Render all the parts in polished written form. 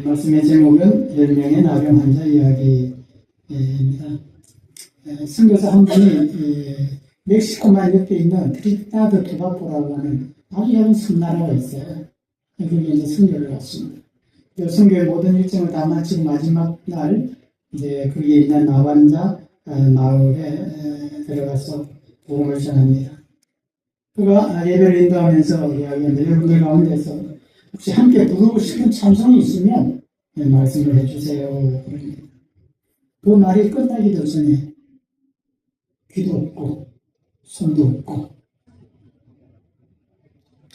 말씀의 제목은 10명의 나병 환자 이야기입니다. 선교사 한 분이 멕시코만 옆에 있는 트리니다드 토바고라고 하는 아주 작은 섬나라가 있어요. 거기에 이제 선교를 갔습니다. 선교의 모든 일정을 다 마치고 마지막 날 이제 거기에 있는 나환자 마을에 들어가서 복음을 전합니다. 그가 예배를 인도하면서 이야기하는데 여러분들 가운데서 혹시 함께 부르고 싶은 찬송이 있으면 말씀을 해주세요. 그 말이 끝나기도 전에 귀도 없고 손도 없고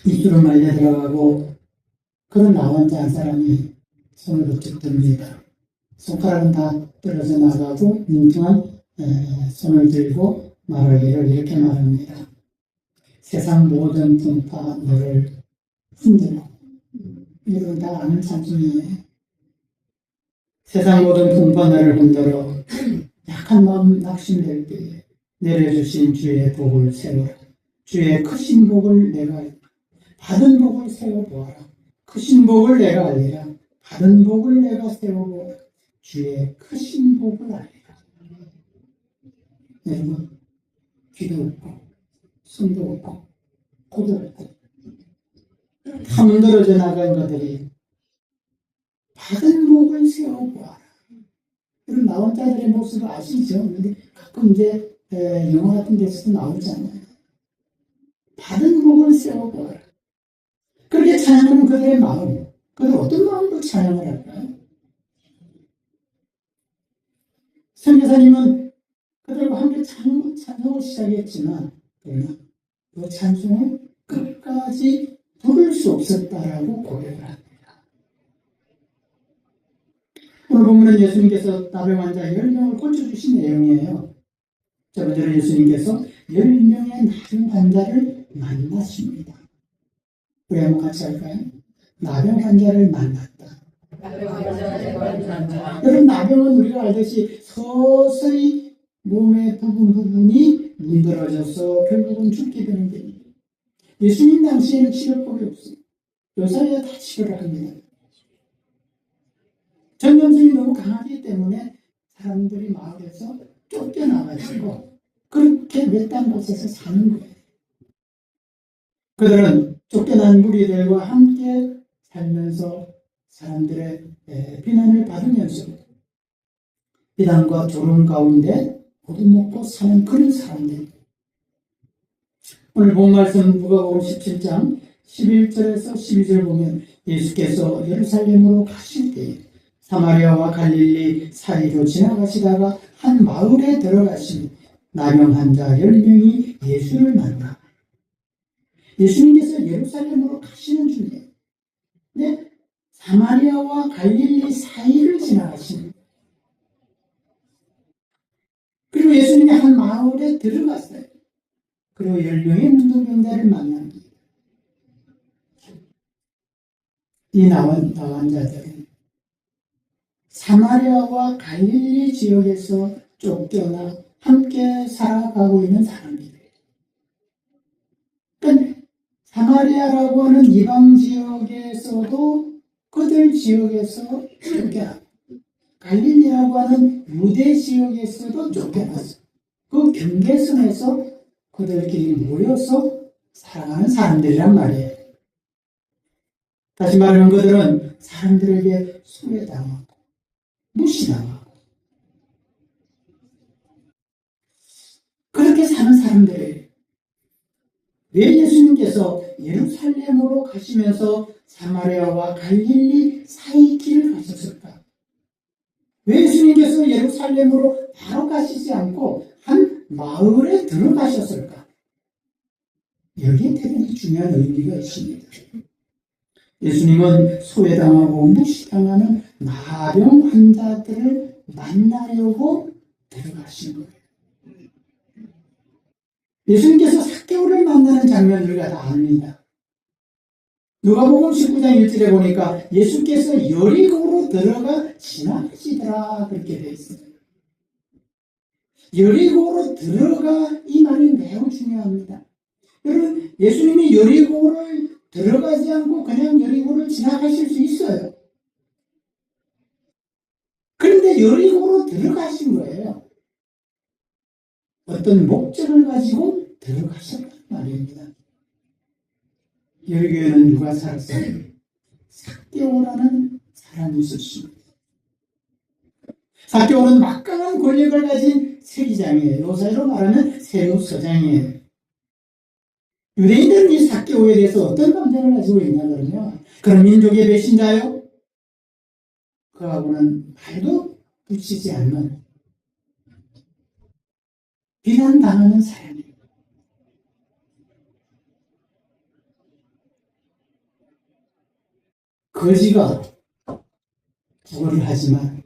입술은 말려 들어가고 그런 나 혼자 한 사람이 손을 부쩍 듭니다. 손가락은 다 떨어져 나가고 뭉뚱한 손을 들고 말하기를 이렇게 말합니다. 세상 모든 분파 너를 흔들어. 여러분 다 아는 찬송이에요. 세상 모든 풍파 너를 흔들어 약한 마음 낙심될 때에 내려주신 주의 복을 세워라. 주의 크신 복을 내가 받은 복을 세워보아라. 크신 복을 내가 알리라. 받은 복을 내가 세워보아라. 주의 크신 복을 알리라. 여러분 귀도 없고 손도 없고 코도 없고 다 문드러져 나간 것들이 받은 복을 세워보아라. 이런 나 혼자들의 모습을 아시죠? 근데 가끔 이제 영화 같은 데서도 나오잖아요. 받은 복을 세워보아라. 그렇게 찬양하는 그들의 마음, 그들 어떤 마음으로 찬양을 할까요? 선교사님은 그들과 함께 찬송을 시작했지만 그 찬송을 끝까지 부를 수 없었다라고 고백을 합니다. 오늘 본문은 예수님께서 나병 환자 10명을 고쳐주신 내용이에요. 자, 먼저 예수님께서 10명의 나병 환자를 만나십니다. 우리 한번 같이 할까요? 나병 환자를 만났다. 여러분, 나병은 우리가 알듯이 서서히 몸의 부분이 문드러져서 결국은 죽게 되는 겁니다. 예수님 당시에는 치료법이 없어요. 요사이야 다 치료를 합니다. 전염성이 너무 강하기 때문에 사람들이 마을에서 쫓겨나가지고 그렇게 외딴 곳에서 사는 거예요. 그들은 쫓겨난 무리들과 함께 살면서 사람들의 비난을 받으면서 비난과 조롱 가운데 얻어먹고 사는 그런 사람들. 오늘 본 말씀 누가복음 17장 11절에서 12절 보면 예수께서 예루살렘으로 가실 때에 사마리아와 갈릴리 사이로 지나가시다가 한 마을에 들어가신 나병 환자 10명이 예수를 만나. 예수님께서 예루살렘으로 가시는 중에 사마리아와 갈릴리 사이를 지나가신. 그리고 예수님이 한 마을에 들어갔어요. 그리고 10명의 문둥병자를 만납니다. 이 나온 자들은 사마리아와 갈릴리 지역에서 쫓겨나 함께 살아가고 있는 사람들이에요. 그러니까 사마리아라고 하는 이방 지역에서도 그들 지역에서 쫓겨나 갈릴리라고 하는 유대 지역에서도 쫓겨났어. 그 경계선에서 그들끼리 모여서 살아가는 사람들이란 말이에요. 다시 말하면 그들은 사람들에게 소외당하고 무시당하고 그렇게 사는 사람들이에요. 왜 예수님께서 예루살렘으로 가시면서 사마리아와 갈릴리 사이 길을 가셨을까? 왜 예수님께서 예루살렘으로 바로 가시지 않고 한 마을에 들어가셨을까? 여기에 대단히 중요한 의미가 있습니다. 예수님은 소외당하고 무시당하는 나병 환자들을 만나려고 들어가신 거예요. 예수님께서 삭개오를 만나는 장면을 우리가 다 압니다. 누가복음 19장 1절에 보니까 예수께서 여리고로 들어가 지나가시더라 그렇게 되어 있어요. 여리고로 들어가 이 말이 매우 중요합니다. 여러분 예수님이 여리고를 들어가지 않고 그냥 여리고를 지나가실 수 있어요. 그런데 여리고로 들어가신 거예요. 어떤 목적을 가지고 들어가셨단 말입니다. 여리고에는 누가 살았어요? 삭개오라는 사람이 있었습니다. 삭개오는 막강한 권력을 가진 세리장이에요. 요새로 말하면 세무서장이에요. 유대인들은 이 삭개오에 대해서 어떤 감정을 가지고 있냐 그러면, 그런 민족의 배신자요? 그하고는 말도 붙이지 않는 비난당하는 사람이에요. 거지가 구걸을 하지만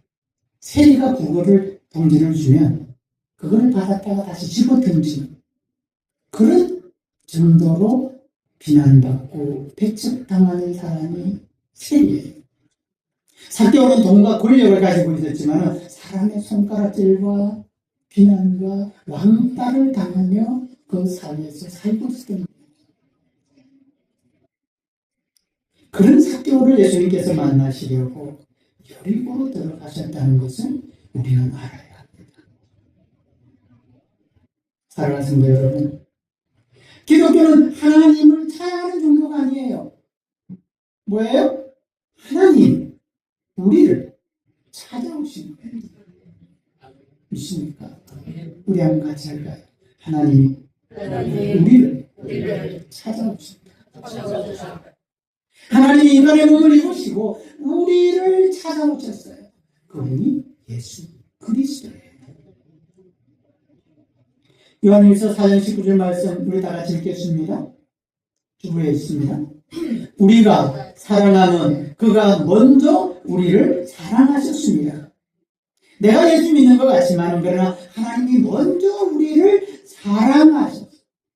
세리가 구걸을 동지를 주면 그걸 받았다가 다시 집어던지는 그런 정도로 비난받고 배척당하는 사람이 세리예요. 삭개오는 돈과 권력을 가지고 있었지만 사람의 손가락질과 비난과 왕따를 당하며 그 사회에서 살고 있었던 거예요. 그런 삭개오를 예수님께서 만나시려고 여리고로 들어가셨다는 것을 우리는 알아야 합니다. 사랑하는 성도 여러분, 기독교는 하나님을 찬양하는 종교가 아니에요. 뭐예요? 하나님, 우리를 찾아오신 거예요. 믿습니까? 우리 한번 같이 할까요? 하나님이 우리를 찾아오십니다. 하나님이 인간의 몸을 입으시고 우리를 찾아오셨어요. 그분이 예수 그리스도예요. 요한일서 4장 19절 말씀 우리 다 같이 읽겠습니다. 주부에 있습니다. 우리가 사랑하면 그가 먼저 우리를 사랑하셨습니다. 내가 예수 믿는 것 같지만 그러나 하나님이 먼저 우리를 사랑하셨어요.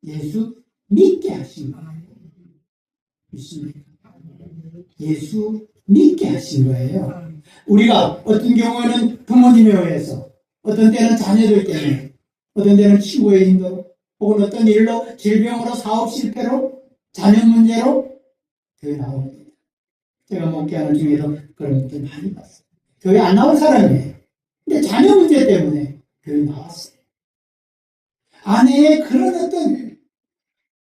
예수 믿게 하신 거예요. 믿습니까? 예수 믿게 하신 거예요. 우리가 어떤 경우에는 부모님에 의해서, 어떤 때는 자녀들 때문에, 어떤 때는 친구의 인도로, 혹은 어떤 일로, 질병으로, 사업 실패로, 자녀 문제로 교회 나옵니다. 제가 목회하는 중에도 그런 분들 많이 봤어요. 교회 안 나온 사람이에요. 근데 자녀 문제 때문에 교회 나왔어요. 아내의 그런 어떤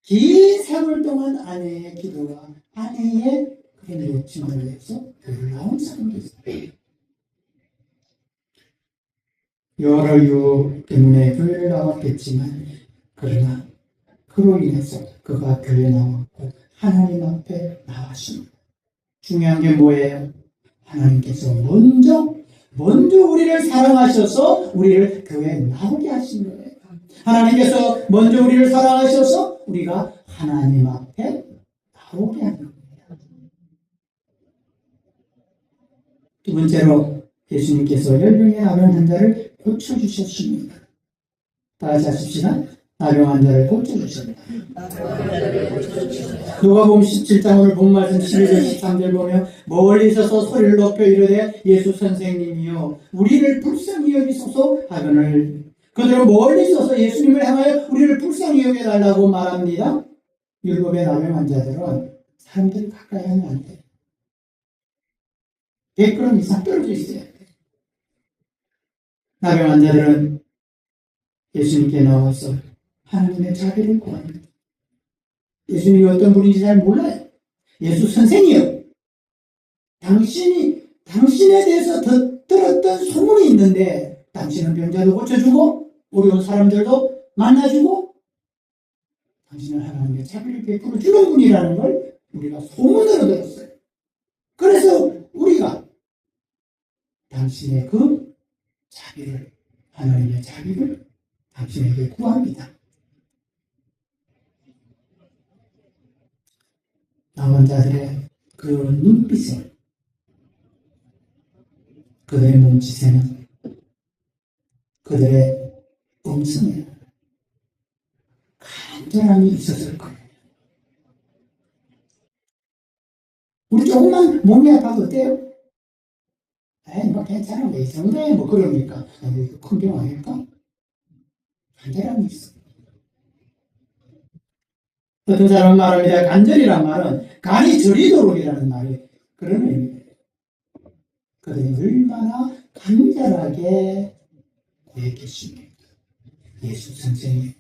긴 세월 동안 아내의 기도와 아내의 그런 요청을 위해서 교회를 나온 사람도 있어요. 여러 이유 때문에 교회를 나왔겠지만 그러나 그로 인해서 그가 교회에 나왔고 하나님 앞에 나왔습니다. 중요한 게 뭐예요? 하나님께서 먼저 우리를 사랑하셔서 우리를 교회에 나오게 하신 거예요. 하나님께서 먼저 우리를 사랑하셔서 우리가 하나님 앞에 나오게 하는 겁니다. 두 번째로 예수님께서 열병의 나병 환자를 고쳐주셨습니다. 다 같이 하십시다. 나병 환자를 고쳐주셨다. 누가복음 17장 오늘 본 말씀 12절 13절 보면 멀리 서서 소리를 높여 이르되 예수 선생님이여 우리를 불쌍히 여기소서 하거늘 그들은 멀리 서서 예수님을 향하여 우리를 불쌍히 여겨달라고 말합니다. 율법의 나병 환자들은 사람들이 가까이 하면 안 돼요. 100g 이상 떨어져 있어요. 나병 환자들은 예수님께 나와서 하나님의 자비를 구합니다. 예수님이 어떤 분인지 잘 몰라요. 예수 선생이요. 당신에 대해서 들었던 소문이 있는데 당신은 병자도 고쳐주고 어려운 사람들도 만나주고 당신은 하나님의 자비를 베풀어 주는 분이라는 걸 우리가 소문으로 들었어요. 그래서 우리가 당신의 그 자비를, 하나님의 자비를 당신에게 구합니다. 남은 자들의 그 눈빛에, 그들의 몸짓에는, 그들의 음성에 간절함이 있었을 거예요. 우리 조금만 몸이 아파도 어때요? 에이, 뭐 괜찮아. 왜 이 정도에 뭐 그러니까. 큰 병 아닐까? 간절함이 있어. 어떤 사람은 말합니다. 간절이란 말은 간이 저리도록이라는 말이 그런 의미예요. 그들이 얼마나 간절하게 구했겠습니까? 예수 선생님,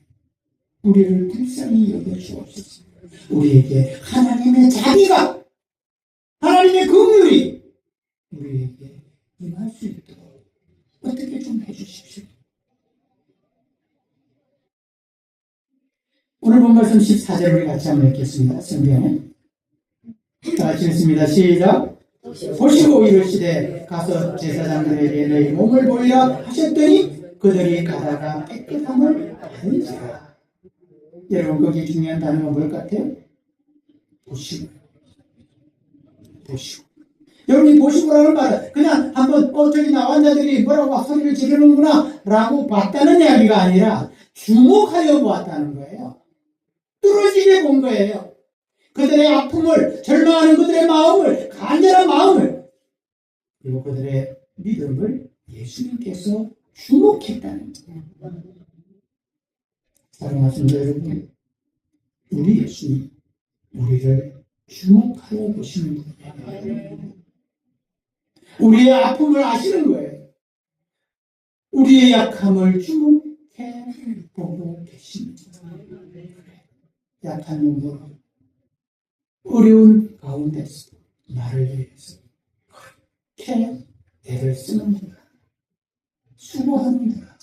우리를 불쌍히 여겨주옵소서. 우리에게 하나님의 자비가, 하나님의 긍휼이 우리에게 임할 수 있도록 어떻게 좀 해주십시오. 오늘 본 말씀 14절 우리 같이 한번 읽겠습니다. 성경에 다 같이 읽습니다. 시작. 보시고 이르시되 가서 제사장들에게 너희 몸을 보이라 하셨더니 그들이 가다가 깨끗함을 받은지라. 여러분 거기 중요한 단어가 뭘 같아요? 보시고. 보시고. 여러분이 보시고라는 말은 그냥 한번 저기 나온 자들이 뭐라고 소리를 지르는구나 라고 봤다는 이야기가 아니라 주목하여 보았다는 거예요. 뚫어지게 본 거예요. 그들의 아픔을, 절망하는 그들의 마음을, 간절한 마음을, 그리고 그들의 믿음을 예수님께서 주목했다는 거예요. 사랑하는 여러분, 우리 예수님 우리를 주목하여 보시는 거예요. 우리의 아픔을 아시는 거예요. 우리의 약함을 주목해 보고 계십니다. 약한 영혼, 어려운 가운데서 나를 위해서 그렇게 애를 쓰는구나, 수고하는구나.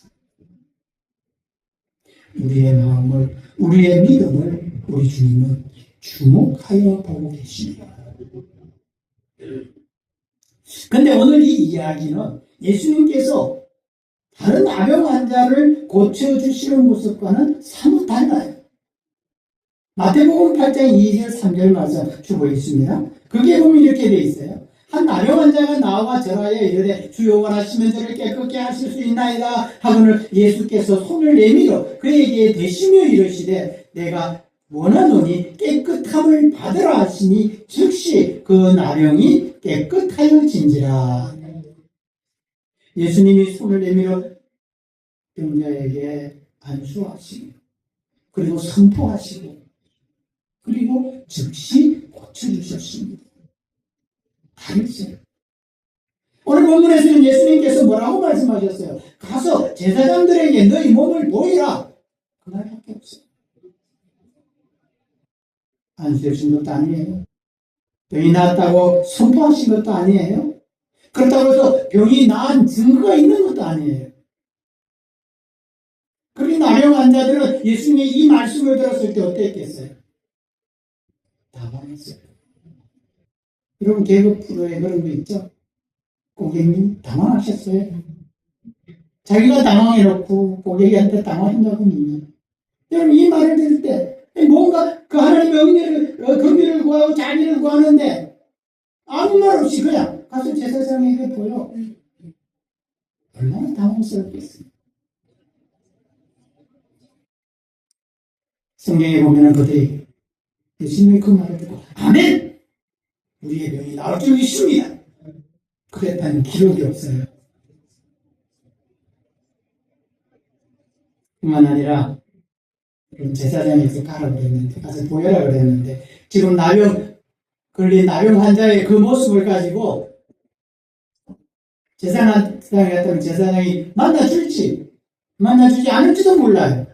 우리의 마음을, 우리의 믿음을 우리 주님은 주목하여 보고 계십니다. 근데 오늘 이 이야기는 예수님께서 다른 아병 환자를 고쳐주시는 모습과는 사뭇 달라요. 마태복음 8장 2절 3절 말씀 주고 있습니다. 그게 보면 이렇게 되어 있어요. 한 아병 환자가 나와 절하여 이르되 주여 원하시면 저를 깨끗게 하실 수 있나이다 하거늘 예수께서 손을 내밀어 그에게 대시며 이르시되 내가 원하노니 깨끗함을 받으라 하시니 즉시 그 나병이 깨끗하여진지라. 예수님이 손을 내밀어 병자에게 안수하시고 그리고 선포하시고 그리고 즉시 고쳐주셨습니다. 다르죠. 오늘 본문에서는 예수님께서 뭐라고 말씀하셨어요? 가서 제사장들에게 너희 몸을 보이라. 그 말밖에 없어요. 안수해 준 것도 아니에요. 병이 나았다고 선포하신 것도 아니에요. 그렇다고 해서 병이 나은 증거가 있는 것도 아니에요. 그러니 나병 환자들은 예수님의 이 말씀을 들었을 때 어땠겠어요? 당황했어요. 여러분 개그 프로에 그런 거 있죠? 고객님 당황하셨어요? 자기가 당황해놓고 고객한테 당황한 적은 있나요? 여러분 이 말을 들을 때 뭔가 그 하나님의 긍휼을 구하고 자비를 구하는데 아무 말 없이 그냥 가서 제사장에게 보여. 얼마나 당황스럽겠어요. 성경에 보면 그들이 예수님의 그 말을 듣고 아멘! 우리의 병이 나을 줄 믿습니다. 그랬다는 기록이 없어요. 뿐만 아니라 제사장에서 가라 그랬는데 가서 보여라 그랬는데 지금 걸린 나병 환자의 그 모습을 가지고 제사장에 갔다면 제사장이 만나주지 않을지도 몰라요.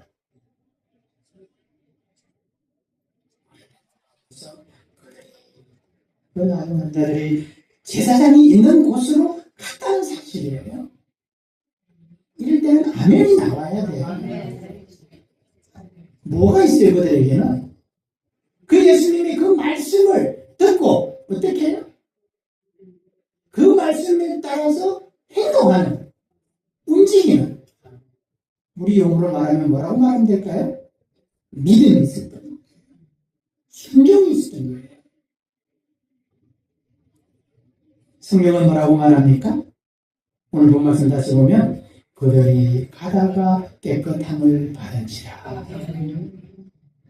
그 나병 환자들이 제사장이 있는 곳으로 갔다는 사실이에요. 이럴 때는 아멘이 나와야 돼요. 뭐가 있어요, 그들에게는? 그 예수님이 그 말씀을 듣고 어떻게 해요? 그 말씀에 따라서 행동하는, 움직이는, 우리 용어로 말하면 뭐라고 말하면 될까요? 믿음이 있었던 거예요. 순종이 있었던 거예요. 성경은 뭐라고 말합니까? 오늘 본 말씀 다시 보면 그들이 가다가 깨끗함을 받은지라.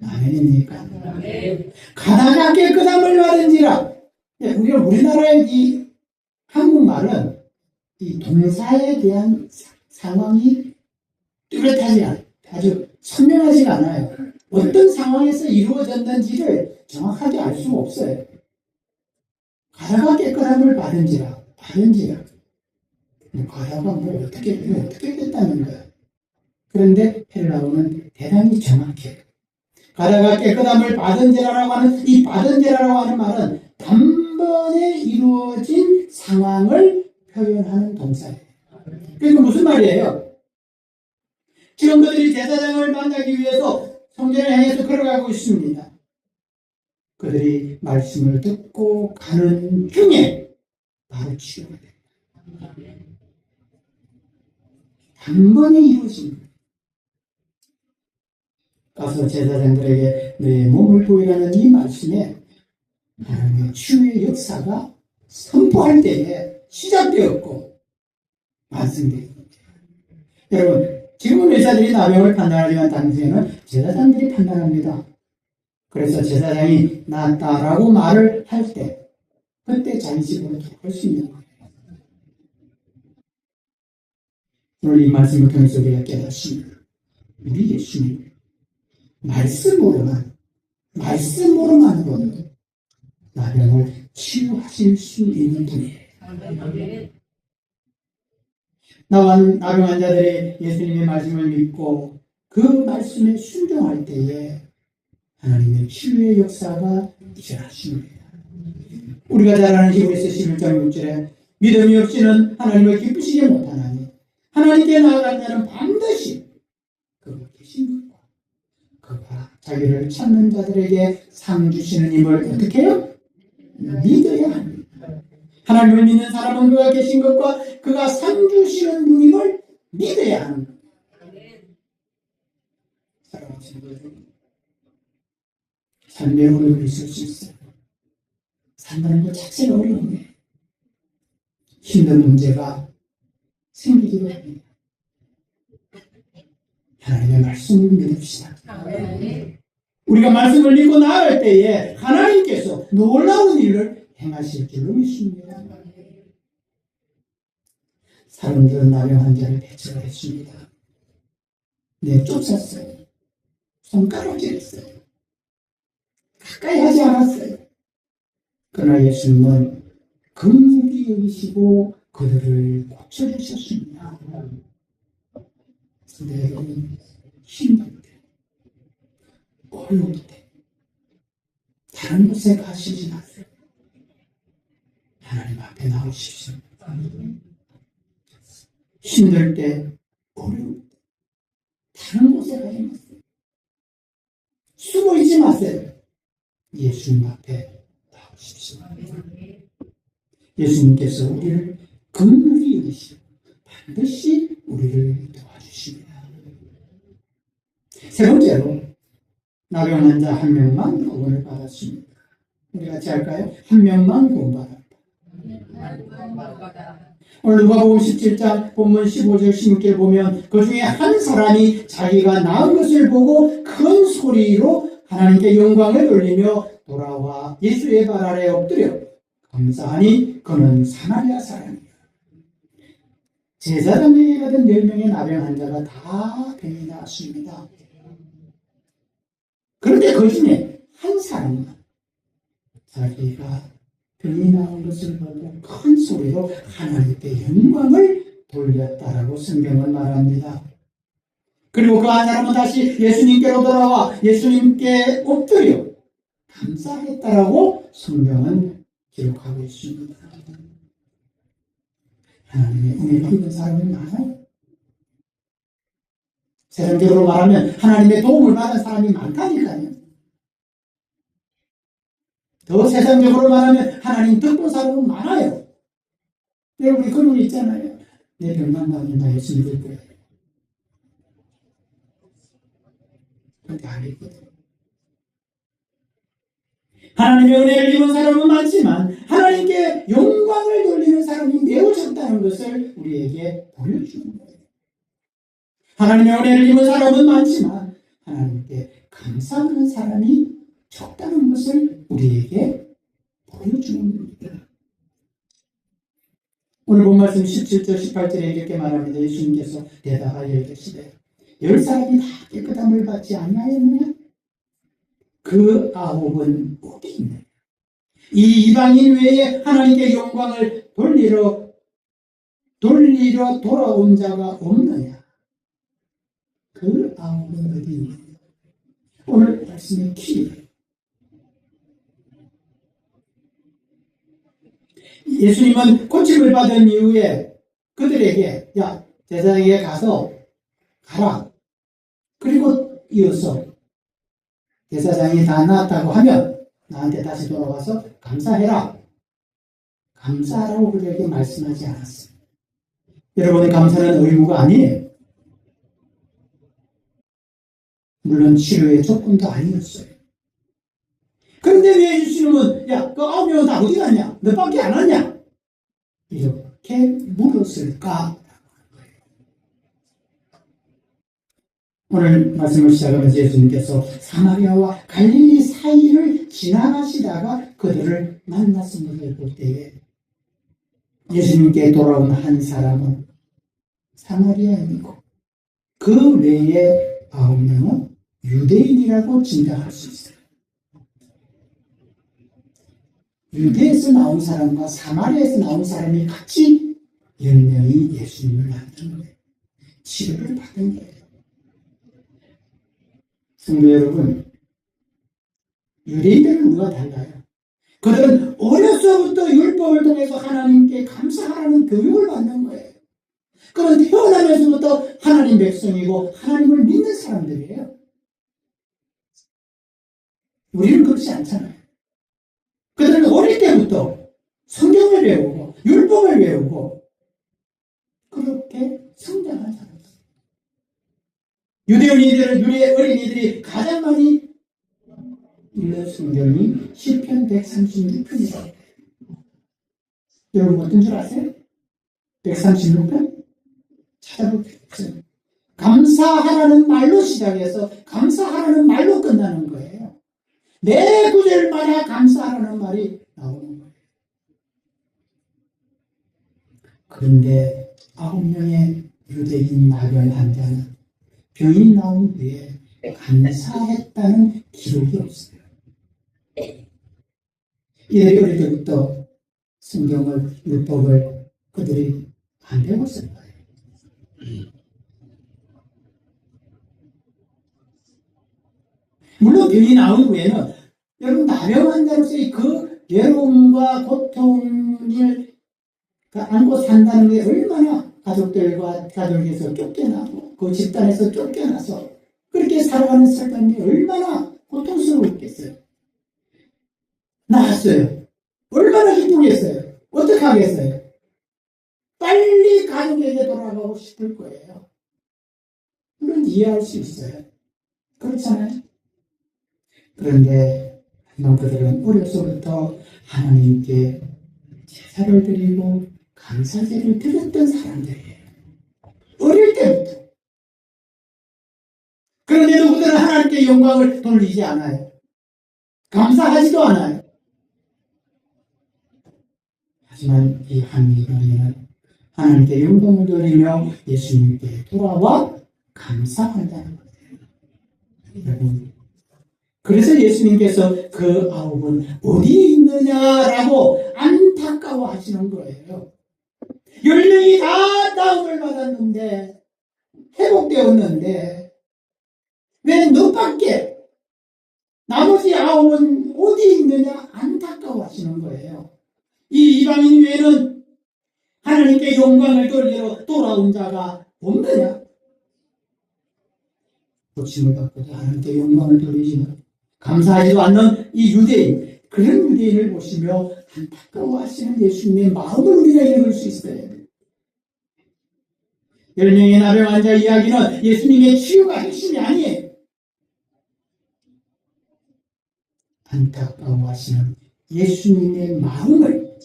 아멘입니까? 가다가 깨끗함을 받은지라. 우리가 우리나라의 이 한국말은 이 동사에 대한 상황이 뚜렷하지 않아요. 아주 선명하지가 않아요. 어떤 상황에서 이루어졌는지를 정확하게 알 수가 없어요. 가다가 깨끗함을 받은지라. 가다가 뭐 어떻게 됐다는 거야. 그런데 헬라어는 대단히 정확해요. 가다가 깨끗함을 받은지라라고 하는 이 받은지라라고 하는 말은 단번에 이루어진 상황을 표현하는 동사예요. 그러니까 무슨 말이에요? 지금 그들이 제사장을 만나기 위해서 성전을 향해서 걸어가고 있습니다. 그들이 말씀을 듣고 가는 중에 바로 치료가 됩니다. 단번에 이루어진 거예요. 가서 제사장들에게 내 몸을 보이라는 이 말씀에 하나님의 치유의 역사가 선포할 때에 시작되었고 완성되었습니다. 여러분, 지금은 의사들이 나병을 판단하지만 당시에는 제사장들이 판단합니다. 그래서 제사장이 낫다라고 말을 할 때 그때 자기 집으로 돌아갈 수 있는 거예요. 오늘 이 말씀을 통해서 우리가 깨닫습니다. 우리 예수님 말씀으로만으로는 나병을 치유하실 수 있는 분이에요. 나병 환자들이 예수님의 말씀을 믿고 그 말씀에 순종할 때에 하나님의 치유의 역사가 일어나십니다. 우리가 잘 아는 히브리서 11장 6절에 믿음이 없이는 하나님을 기쁘시게 못하나니 하나님께 나아갈 자는 반드시 그가 계신 것과 그가 자기를 찾는 자들에게 상 주시는 힘을 어떻게 해요? 믿어야 합니다. 하나님을 믿는 사람은 그가 계신 것과 그가 상 주시는 분임을 믿어야 하는 겁니다. 사랑하는 친구들, 삶의 어려움이 있을 수 있어요. 산다는 것 자체가 어려운데 힘든 문제가 생기기도 합니다. 하나님의 말씀을 믿읍시다. 우리가 말씀을 믿고 나아갈 때에 하나님께서 놀라운 일을 행하실 줄로 믿습니다. 사람들은 나병 환자를 배척을 했습니다. 쫓았어요. 손가락질했어요. 가까이 하지 않았어요. 그러나 예수님은 긍휼히 여기시고 그들을 고쳐주셨습니다. 근데 여러분, 힘들 때, 어려울 때 다른 곳에 가시지 마세요. 하나님 앞에 나오십시오. 힘들 때, 어려울 때 다른 곳에 가지 마세요. 숨어 있지 마세요. 예수님 앞에 나오십시오. 예수님께서 우리를 긍휼히 여기시고 반드시 우리를 도와주십니다. 세 번째로 나병 환자 한 명만 구원을 받았습니다. 우리 같이 할까요? 한 명만 구원받았다. 오늘 누가복음 17장 본문 15절 16절 보면 그 중에 한 사람이 자기가 나은 것을 보고 큰 소리로 하나님께 영광을 돌리며 돌아와 예수의 발 아래 엎드려 감사하니 그는 사마리아 사람이야. 제사장에게 가던 10명의 나병 환자가 다 병이 나았습니다. 그런데 그 중에 한 사람은 자기가 병이 나온 것을 보고 큰 소리로 하나님께 영광을 돌렸다라고 성경은 말합니다. 그리고 그 한 사람은 다시 예수님께로 돌아와 예수님께 엎드려 감사했다라고 성경은 기록하고 있습니다. 하나님의 은혜를 입은 사람이 많아요. 세상적으로 말하면 하나님의 도움을 받은 사람이 많다니까요. 더 세상적으로 말하면 하나님 덕분 사람은 많아요. 네, 우리 그런 거 있잖아요. 내 병만 나오면 나 예수 믿을 거예요. 그런데 아니거든. 하나님의 은혜를 입은 사람은 많지만 하나님께 영광을 돌리는 사람이 매우 적다는 것을 우리에게 보여주는 거예요. 하나님의 은혜를 입은 사람은 많지만 하나님께 감사하는 사람이 적다는 것을 우리에게 보여주는 겁니다. 오늘 본 말씀 17절 18절에 이렇게 말합니다. 예수님께서 대답하여 이르시되 10사람이 다 깨끗함을 받지 아니하였느냐? 그 아홉은 어디 있느냐? 이 이방인 외에 하나님께 영광을 돌리러 돌아온 자가 없느냐? 그 아홉은 어디 있느냐? 오늘 말씀의 키. 예수님은 고침을 받은 이후에 그들에게 야 제사장에게 가서 가라. 그리고 이어서 제사장이 다 나았다고 하면 나한테 다시 돌아와서 감사해라. 감사하라고 그들에게 말씀하지 않았어요. 여러분의 감사는 의무가 아니에요. 물론 치료의 조건도 아니었어요. 그런데 왜 예수님은 야, 그 9명은 다 어디 갔냐? 너밖에 안 왔냐? 이렇게 물었을까? 오늘 말씀을 시작하면서 예수님께서 사마리아와 갈릴리 사이를 지나가시다가 그들을 만났은 것을 볼 때에 예수님께 돌아온 한 사람은 사마리아인이고 그 외에 9명은 유대인이라고 진단할 수 있어요. 유대에서 나온 사람과 사마리아에서 나온 사람이 같이 10명이 예수님을 만난 거예요. 치료를 받은 거예요. 성도 여러분, 유대인들은 우리가 달라요. 그들은 어려서부터 율법을 통해서 하나님께 감사하라는 교육을 받는 거예요. 그런 태어나면서부터 하나님 백성이고 하나님을 믿는 사람들이에요. 우리는 그렇지 않잖아요. 그들은 어릴 때부터 성경을 배우고 율법을 배우고 그렇게 성장한 사람들. 유대 어린이들이 가장 많이 읽는 성경이 시편 136편이라고. 여러분 어떤 줄 아세요? 136편? 찾아보세요. 감사하라는 말로 시작해서 감사하라는 말로 끝나는 거예요. 매 구절마다 감사하라는 말이 나오는 거예요. 그런데 9명의 유대인 나병 환자는 병이 나온 후에 감사했다는 기록이 없어요. 이들이 어릴 때부터 성경을, 율법을 그들이 안 배웠을 거예요. 물론 병이 나온 후에는 여러분 나병 환자로서의 그 외로움과 고통을 안고 산다는 게 얼마나 가족에서 쫓겨나고 그 집단에서 쫓겨나서 그렇게 살아가는 사람이 얼마나 고통스러웠겠어요. 나았어요. 얼마나 기쁘겠어요. 어떻게 하겠어요? 빨리 가족에게 돌아가고 싶을 거예요. 물론 이해할 수 있어요. 그렇잖아요. 그런데 그들은 어려서부터 하나님께 제사를 드리고 감사제를 드렸던 사람들이에요. 어릴 때부터. 그런데도 그들은 하나님께 영광을 돌리지 않아요. 감사하지도 않아요. 하지만 이 한 이방인은 하나님께 영광을 돌리며 예수님께 돌아와 감사한다는 거예요. 여러분, 그래서 예수님께서 그 9은 어디에 있느냐라고 안타까워 하시는 거예요. 10명이 다 다음을 받았는데 회복되었는데 왜 너밖에 나머지 9은 어디에 있느냐 안타까워 하시는 거예요. 이 이방인 외에는 하나님께 영광을 돌리러 돌아온 자가 없느냐? 고침을 받고도 하나님께 영광을 돌리지만 감사하지도 않는 이 유대인, 그런 유대인을 보시며 안타까워하시는 예수님의 마음을 우리가 읽을 수 있어요. 10명의 나병 환자 이야기는 예수님의 치유가 핵심이 아니에요. 안타까워하시는 예수님의 마음을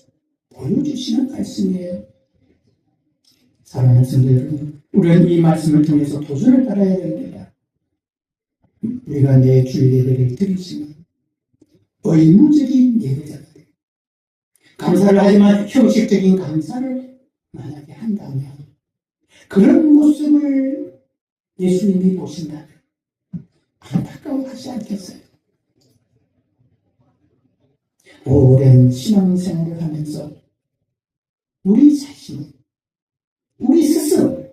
보여주시는 말씀이에요. 사랑하는 성도 여러분, 우리는 이 말씀을 통해서 도전을 따라야 됩니다. 우리가 내 주 예배를 드리지만 의무적인 예배자가 돼요. 감사를 하지만 형식적인 감사를 만약에 한다면 그런 모습을 예수님이 보신다면 안타까워하지 않겠어요? 오랜 신앙생활을 하면서 우리 자신, 우리 스스로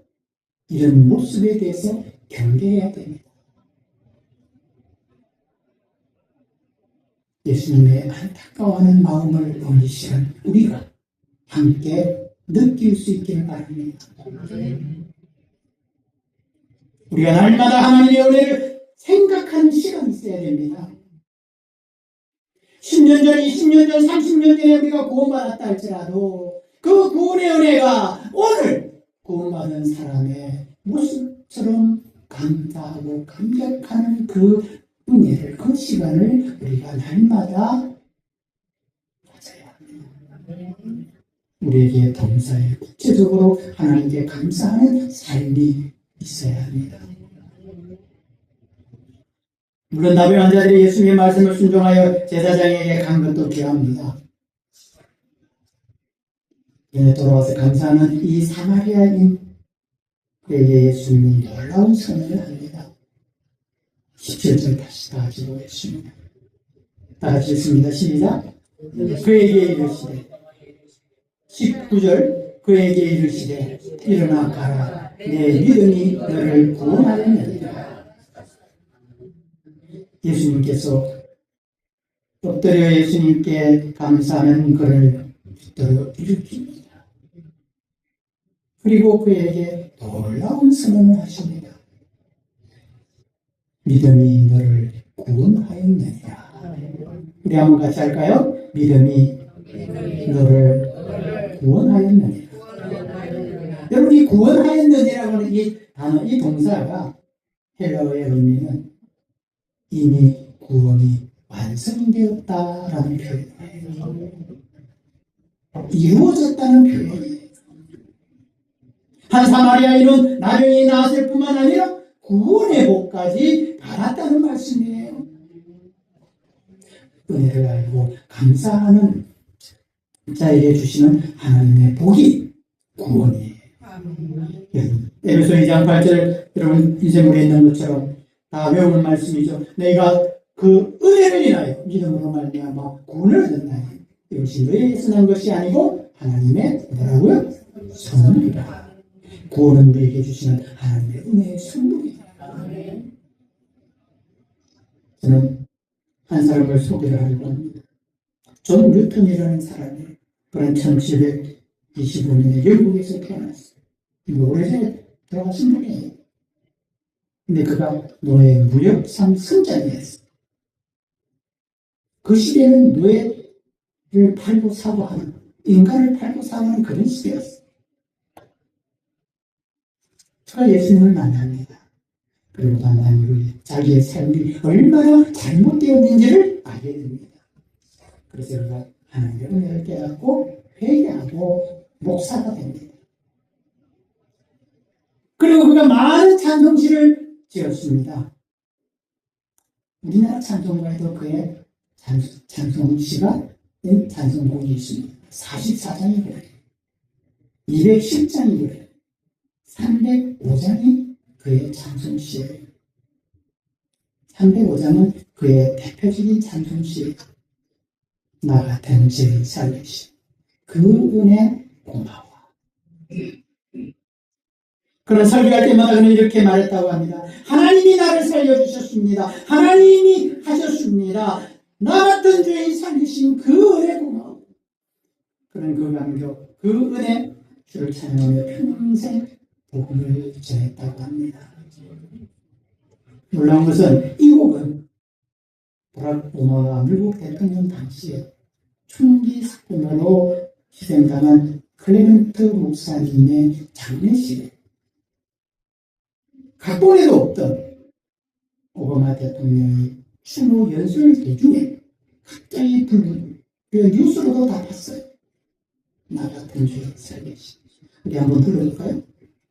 이런 모습에 대해서 경계해야 됩니다. 예수님의 안타까워하는 마음을 오늘 시간 우리가 함께 느낄 수 있기를 바랍니다. 우리가 날마다 하나님의 은혜를 생각하는 시간이 있어야 됩니다. 10년 전, 20년 전, 30년 전에 우리가 구원받았다 할지라도 그 구원의 은혜가 오늘 구원받은 사람의 모습처럼 감사하고 감격하는 그 은혜를, 그 시간을 우리가 날마다 가져야 합니다. 우리에게 범사에 구체적으로 하나님께 감사하는 삶이 있어야 합니다. 물론 나병 환자들이 예수님의 말씀을 순종하여 제사장에게 간 것도 귀합니다. 이에 돌아와서 감사하는 이 사마리아인 그에게 예수님은 놀라운 선언을 합니다. 17절 다시 다 가지고 계십니다. 다 같이 읽습니다. 시작. 그에게 이르시되 19절 그에게 이르시되 일어나 가라 내 믿음이 너를 구원하였느니라. 예수님께서 엎드려 예수님께 감사하는 그를 붙들어 일으킵니다. 그리고 그에게 놀라운 선언을 하십니다. 믿음이 너를 구원하였느니라. 우리 한번 같이 할까요? 믿음이 너를 구원하였느니라. 여러분, 이 구원하였느니라고 하는 이 단어, 이 동사가 헬라어의 의미는 이미 구원이 완성되었다라는 표현이에요. 이루어졌다는 표현이에요. 한 사마리아인은 나병이 나았을 뿐만 아니라 구원의 복까지 받았다는 말씀이에요. 은혜를 알고 감사하는 자에게 주시는 하나님의 복이 구원이에요. 에베소 2장 8절, 여러분 인생물에 있는 것처럼 다 외우는 말씀이죠. 내가 그 은혜를 인하여 믿음으로 말미암아 구원을 얻었나니 이것이 너희에게서 난 것이 아니고 하나님의 뭐라고요? 선물이라. 구원은 우리에게 주시는 하나님의 은혜의 선물이다. 저는 한 사람을 소개를 하려고 합니다. 존 뉴턴이라는 사람이 그런 1725년에 영국에서 태어났어요. 오래전에 들어가신 분이에요. 근데 그가 노예 무역상 승장이었어요. 그 시대는 노예를 팔고 사고 하는, 인간을 팔고 사고 하는 그런 시대였어요. 그가 예수님을 만납니다. 그리고 만난 이후에 자기의 삶이 얼마나 잘못되었는지를 알게 됩니다. 그래서 그가 하나님의 은혜를 깨닫고 회개하고 목사가 됩니다. 그리고 그가 많은 찬송시를 지었습니다. 우리나라 찬송가에도 그의 찬송시가 찬송곡이 있습니다. 44장이고요. 210장이고요. 305장이 그의 찬송시예요. 305장은 그의 대표적인 찬송시예요. 나 같은 죄인 살리시. 그 은혜 고마워. 그런 설교할 때마다 그는 이렇게 말했다고 합니다. 하나님이 나를 살려주셨습니다. 하나님이 하셨습니다. 나 같은 죄인 살리신 그 은혜 고마워. 그런 그 감격, 그 은혜, 주를 찬양하며 평생 복음을 전했다고 합니다. 놀라운 것은 이 곡은 바락 오바마 미국 대통령 당시에 총기 사건으로 희생당한 클레멘트 목사님의 장례식에 각본에도 없던 오바마 대통령이 추모 연설 도중에 갑자기 그 뉴스로도 다 봤어요. 나 같은 죄인 살리시. 우리 한번 들어볼까요?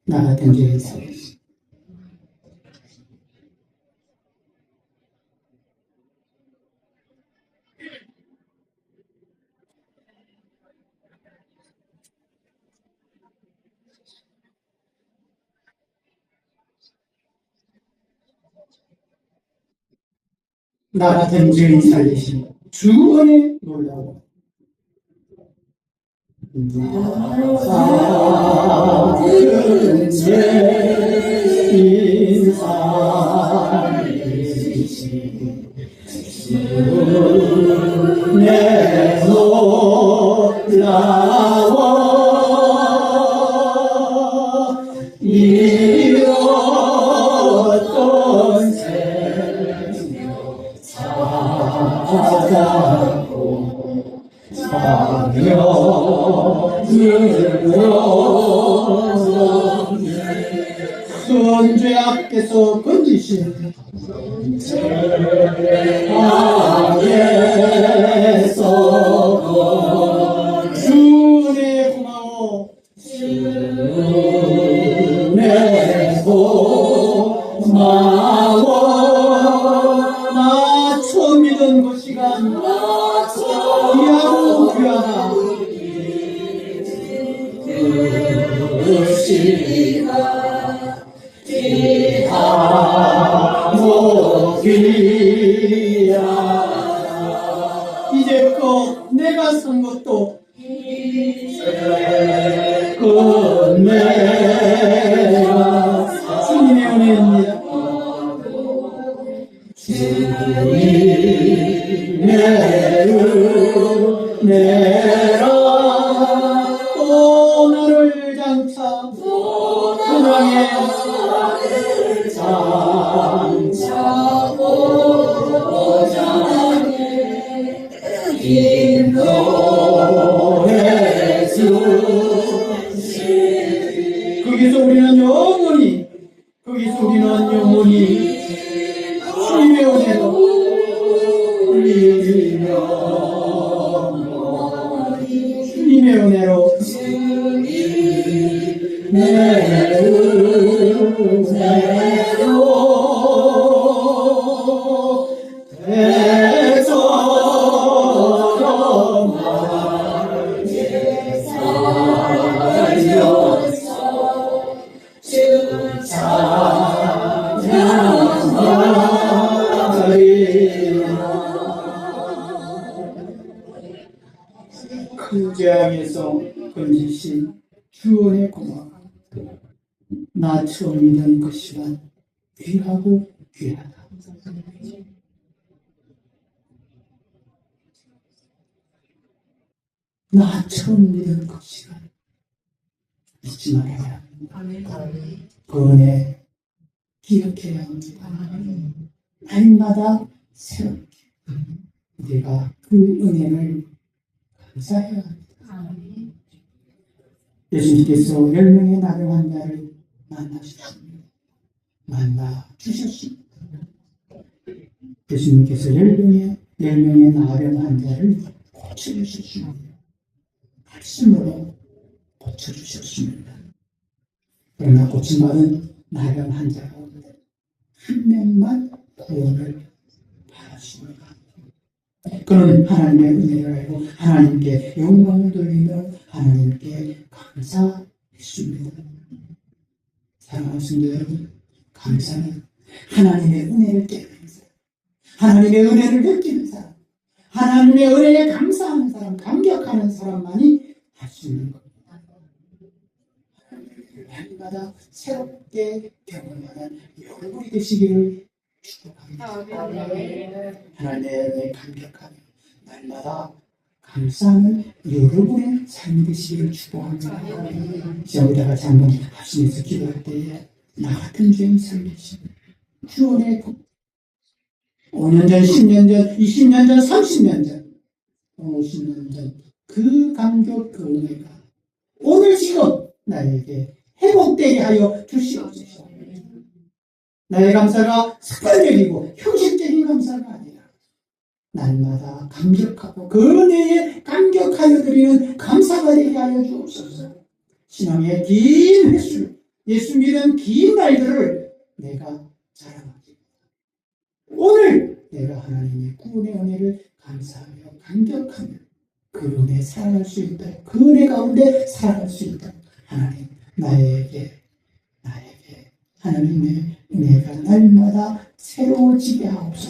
나 같은 죄인 살리시. 나 같은 죄인 살리시. 주 은혜 놀라워 작은 죄인 살리시 내 놀라워 이었던 생명 찾아고 선죄 앞에서 건지신 악에서 주내 고마워 주내 고마워 나 처음 믿은 그 시간 귀하고 귀하다 그 시간 귀하고 귀하다 이제껏 내가 쓴 것도 이제껏 내가 주님의 은혜입니다 주님의 은혜라 또 나를 장차 사랑의 장차 보장에 인도해 주시 거기서 우리는 영원히 주님의 은혜로 주님의 은혜로 대처럼 나를 살려서 주 찬양하리라 큰 재앙에서 건지신 주원의 고마워 나 처음 믿은 그 시간 귀하고 귀하다 나 처음 믿은 그 시간 잊지 말아야 합니다 그 은혜 기억해야 합니다 날마다 새롭게 우리가 그 은혜를 감사해야 합니다 예수님께서 10명의 나병 환자를 만나 주셨습니다. 예수님께서 10명의 나병 환자를 고쳐주셨습니다. 말씀으로 고쳐주셨습니다. 그러나 고침받은 나병 환자 가운데 한 명만 구원을 받았습니다. 그는 하나님의 은혜를 알고 하나님께 영광을 돌리며 하나님께 감사했습니다. 사랑하는 성도 여러분, 감사는 하나님의 은혜를 깨닫는 사람, 하나님의 은혜를 느끼는 사람, 하나님의 은혜에 감사하는 사람, 감격하는 사람만이 할 수 있는 겁니다. 날마다 새롭게 경험하는 여러분이 되시기를 축복합니다. 하나님의 은혜에 감격하며 날마다 감사하는 여러분의 삶이 되시기를 축복합니다. 이제 우리가 같이 한번 합심해서 기도할 때에 나 같은 죄인 살리신 주원의 5년 전, 10년 전, 20년 전, 30년 전, 50년 전 그 감격, 그 은혜가 오늘 지금 나에게 회복되게 하여 주시옵소서. 나의 감사가 습관적이고 형식적인 감사가 아니라 날마다 감격하고 그 은혜에 감격하여 드리는 감사가 되게 하여 주옵소서. 신앙의 긴 횟수, 예수 믿은 긴 날들을 내가 자랑하기 오늘 내가 하나님의 구원의 은혜를 감사하며 감격하며 그 은혜에 살아갈 수 있다. 그 은혜 가운데 살아갈 수 있다. 하나님 나에게 하나님의 은혜가 날마다 새로워지게 하옵소서.